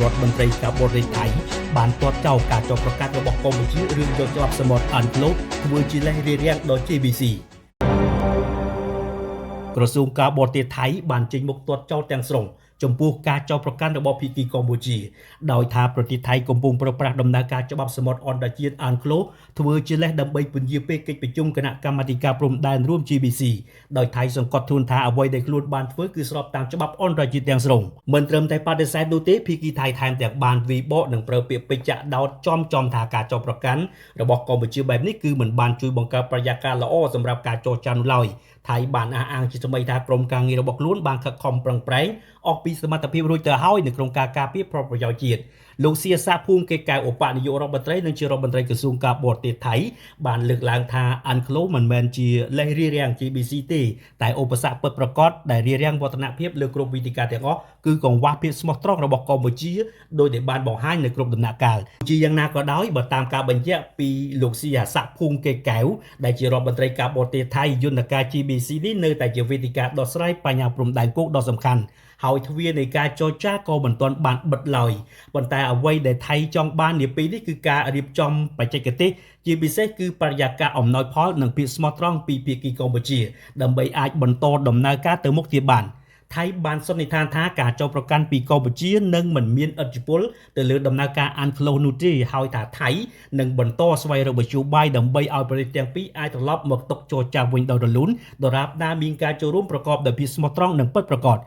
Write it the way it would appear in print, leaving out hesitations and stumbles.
រដ្ឋមន្ត្រីការបរទេសថៃបានទាត់ចោលការចោទប្រកាន់របស់កម្ពុជារឿងយកច្បាប់សមុទ្រអានក្លូតធ្វើជាលេសរារាំងដល់ JBC ក្រសួងការបរទេសថៃបានចេញមុខទាត់ចោលទាំងស្រុងចំពោះការចោទប្រកាន់របស់ភាគីកម្ពុជាដោយថាប្រទេសថៃកំពុងប្រើប្រាស់ដំណើរការច្បាប់សមុទ្រអន្តរជាតិអានក្លូធ្វើជាលេសដើម្បីពន្យាពេលកិច្ចប្រជុំគណៈកម្មាធិការព្រំដែនរួម JBC ដោយថៃសង្កត់ធ្ងន់ថាអ្វីដែលខ្លួនបានធ្វើគឺស្របតាមច្បាប់អន្តរជាតិទាំងស្រុងមិនត្រឹមតែបដិសេធនោះទេភាគីថៃថែមទាំងបានវាយបកនិងប្រើពាក្យពេចន៍ដោតចំថាការចោទប្រកាន់របស់កម្ពុជាបែបនេះគឺមិនបានជួយបង្កើតបរិយាកាសល្អសម្រាប់ការចរចានោះឡើយថៃបានអះអាងជាថ្មីថាក្រុមការងាររបស់ខ្លួនបានខិតខំប្រឹងប្រែងអស់ពីសមត្ថភាពរួចទៅហើយនៅក្នុងការការពារផលប្រយោជន៍ជាតិលោកសៀសាភូមិកេកៅឧបនាយករដ្ឋមន្ត្រីនិងជារដ្ឋមន្ត្រីក្រសួងការបរទេសថៃបានលើកឡើងថាអានក្លូមិនមែនជាលេសរារាំង JBC ទេតែឧបសគ្គពិតប្រាកដដែលរារាំងវឌ្ឍនភាពលើគ្រប់វិធីការទាំងអស់គឺកង្វះភាពស្មោះត្រង់របស់កម្ពុជាដោយដែលបានបង្ហាញនៅគ្រប់ដំណាក់កាលជាយ៉ាងណាក៏ដោយបើតាមការបញ្ជាក់ពីលោកសៀសាភូមិកេកៅដែលជារដ្ឋមន្ត្រីការបរទេសថៃយន្តការ JBC នេះនៅតែជាវេទិកាដោះស្រាយបញ្ហាព្រំដែនគោកដ៏សំខាន់ហើយទ្វារនៃការចរចាក៏មិនទាន់បានបិទឡើយប៉ុន្តែអ្វីដែលថៃចង់បាននាពេលនេះគឺការរៀបចំបច្ចេកទេសជាពិសេសគឺបរិយាកាសអំណោយផលនិងភាពស្មោះត្រង់ពីភាគីកម្ពុជាដើម្បីអាចបន្តដំណើរការទៅមុខទៀតបានថៃបានសន្និដ្ឋានថាការចោទប្រកាន់ពីកម្ពុជានឹងមិនមានឥទ្ធិពលទៅលើដំណើរការអានក្លូនោះទេហើយថាថៃនឹងបន្តស្វែងរកមធ្យោបាយដើម្បីឲ្យប្រទេសទាំងពីរអាចត្រឡប់មកតុចរចាវិញដោយរលូនដរាបណាមានការចូលរួមប្រកបដោយភាពស្មោះត្រង់និងពិតប្រាកដ